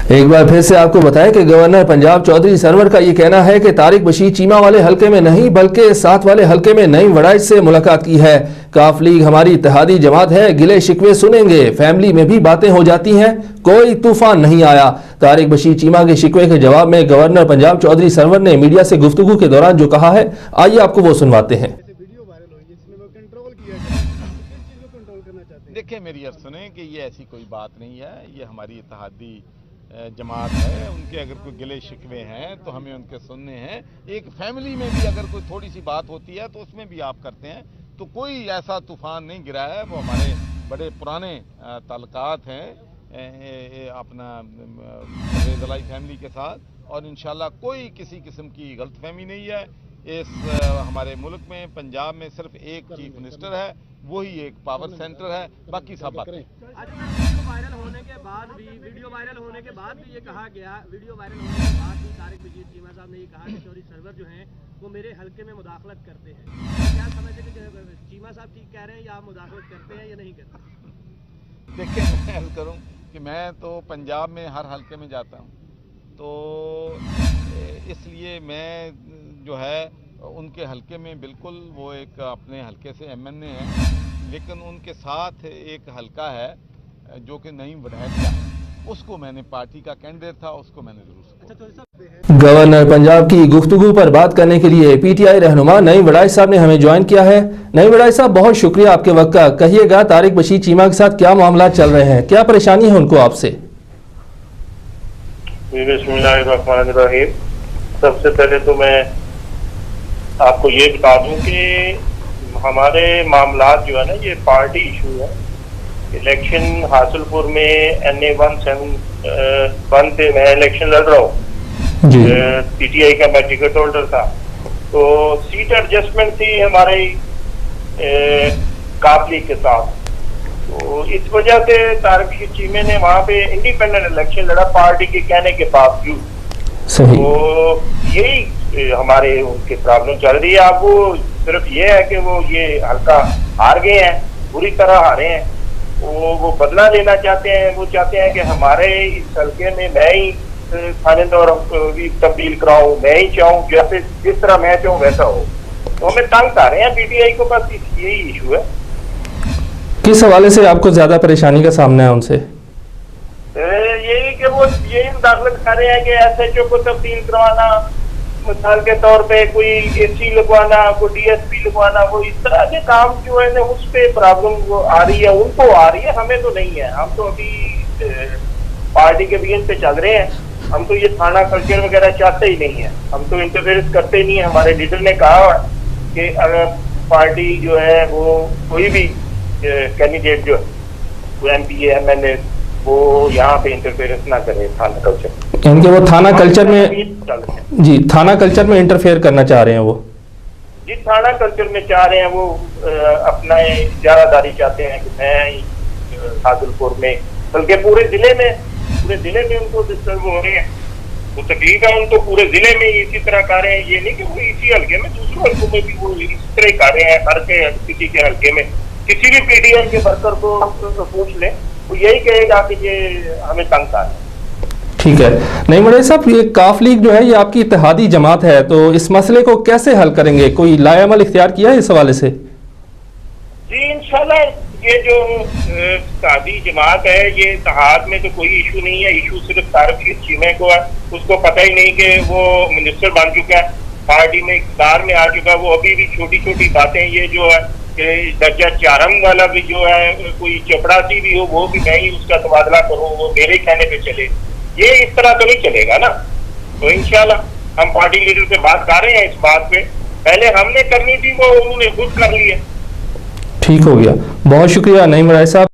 एक बार फिर से आपको बताएं कि गवर्नर पंजाब चौधरी सरवर का ये कहना है कि तारिक बशीर चीमा वाले हलके में नहीं बल्कि साथ वाले हलके में नईम वड़ाइच से मुलाकात की है। काफ लीग हमारी इत्तेहादी जमात है, गिले शिकवे सुनेंगे, फैमिली में भी बातें हो जाती हैं, कोई तूफान नहीं आया। तारिक बशीर चीमा के शिकवे के जवाब में गवर्नर पंजाब चौधरी सरवर ने मीडिया से गुफ्तगू के दौरान जो कहा है, आइए आपको वो सुनवाते हैं। देखिए मेरी अर्ज सुने कि ये ऐसी कोई बात नहीं है, ये हमारी इत्तेहादी जमात है। उनके अगर कोई गिले शिकवे हैं तो हमें उनके सुनने हैं। एक फैमिली में भी अगर कोई थोड़ी सी बात होती है तो उसमें भी आप करते हैं। तो कोई ऐसा तूफान नहीं गिरा है, वो हमारे बड़े पुराने ताल्लुकात हैं अपना रेज़लाई फैमिली के साथ, और इंशाल्लाह कोई किसी किस्म की गलतफहमी नहीं है। इस हमारे मुल्क में पंजाब में सिर्फ एक चीफ मिनिस्टर है, वही एक पावर सेंटर है, बाकी सब बातें। वीडियो वायरल होने के बाद भी ये कहा गया, वीडियो वायरल होने के बाद भी तारिक बशीर चीमा साहब ने ये कहा कि चौधरी सरवर जो हैं वो मेरे हलके में मुदाखलत करते हैं। क्या समझते हैं कि चीमा साहब ठीक कह रहे हैं या आप मुदाखलत करते हैं या नहीं करते? देखिए मैं अर्ज करूं कि मैं तो पंजाब में हर हलके में जाता हूं, तो इसलिए मैं जो है उनके हलके में बिल्कुल वो एक अपने हलके से MNA है, लेकिन उनके साथ एक हलका है जो कि नईम वड़ाइच का, उसको मैंने पार्टी का कैंडिडेट था, उसको मैंने जरूर। गवर्नर पंजाब की गुफ्तगू पर बात करने के लिए PTI रहनुमा नईम वड़ाइच साहब ने हमें ज्वाइन किया है। नईम वड़ाइच साहब, बहुत शुक्रिया आपके वक्त का। कहिएगा तारिक बशीर चीमा के साथ क्या मामला चल रहे हैं, क्या परेशानी है उनको आपसे? बिस्मिल्लाहिर्रहमानिर्रहीम। सबसे पहले तो मैं आपको ये बता दूं कि हमारे मामलात जो है ना, ये पार्टी इशू है। इलेक्शन हासिलपुर में NA 171 पे मैं इलेक्शन लड़ रहा हूँ, PTI का मैं टिकट होल्डर था। तो सीट एडजस्टमेंट थी हमारे काफ लीग के साथ, तो इस वजह से तारिक बशीर चीमा ने वहाँ पे इंडिपेंडेंट इलेक्शन लड़ा पार्टी के कहने के बावजूद। तो यही हमारे उनके प्रॉब्लम चल रही है। अब वो सिर्फ ये है कि वो ये हल्का हार गए हैं, बुरी तरह हारे हैं। वो बदला लेना चाहते हैं। वो चाहते हैं कि हमारे इस हल्के में मैं ही थानेदार भी तब्दील कराऊं, मैं ही चाहूँ जैसे जिस तरह मैं चाहूँ वैसा हो। तो हमें तंग आ रहे हैं PTI को, बस यही इशू है। किस हवाले से आपको ज्यादा परेशानी का सामना है उनसे? यही कि वो यही मुदाखलत कर रहे हैं कि SHO को तब्दील करवाना, मिसाल के तौर पे कोई AC लगवाना, कोई DSP लगवाना, वो इस तरह के काम जो है ना उस पे प्रॉब्लम वो आ रही है, उनको आ रही है, हमें तो नहीं है। हम तो अभी पार्टी के बीएन पे चल रहे हैं। हम तो ये थाना कल्चर वगैरह चाहते ही नहीं है, हम तो इंटरफेरेंस करते ही नहीं है। हमारे लीडर ने कहा कि अगर पार्टी जो है वो कोई भी कैंडिडेट जो है MPA MLA वो यहाँ पे इंटरफेरेंस ना करे थाना कल्चर। इनके वो थाना कल्चर में जी थाना कल्चर में इंटरफेयर करना चाह रहे हैं वो जी थाना कल्चर में चाह रहे हैं। वो अपना इजारादारी चाहते हैं कि मैं हासिलपुर में बल्कि पूरे जिले में उनको डिस्टर्ब हो रहे हैं। वो तकलीफ है उनको पूरे जिले में इसी तरह कर रहे हैं। ये नहीं कि वो इसी हल्के में, दूसरे हल्कों में भी वो इस तरह कर रहे हैं। हर के किसी के हल्के में किसी भी PTI के वर्कर को पूछ लें, वो यही कहेगा कि ये हमें तंग कर रहा है। ठीक है। नईम वड़ाइच साहब, ये काफ लीग जो है ये आपकी इत्तेहादी जमात है, तो इस मसले को कैसे हल करेंगे? कोई लाएअमल इख्तियार किया है इस हवाले से? जी इंशाल्लाह ये जो इत्तेहादी जमात है, ये इत्तेहाद में तो कोई इशू नहीं है। इशू सिर्फ तारिक बशीर चीमा को है। उसको पता ही नहीं कि वो मिनिस्टर बन चुका है, पार्टी में इक़्तिदार में आ चुका है। वो अभी भी छोटी छोटी बातें, ये जो है दर्जा 4 वाला भी जो है, कोई चपड़ासी भी हो वो भी मैं ही उसका तबादला करूँ, वो मेरे कहने पे चले, ये इस तरह तो नहीं चलेगा ना। तो इंशाल्लाह हम पार्टी लीडर से बात कर रहे हैं इस बात पे। पहले हमने करनी थी, वो उन्होंने खुद कर ली है। ठीक हो गया, बहुत शुक्रिया नईम वड़ाइच साहब।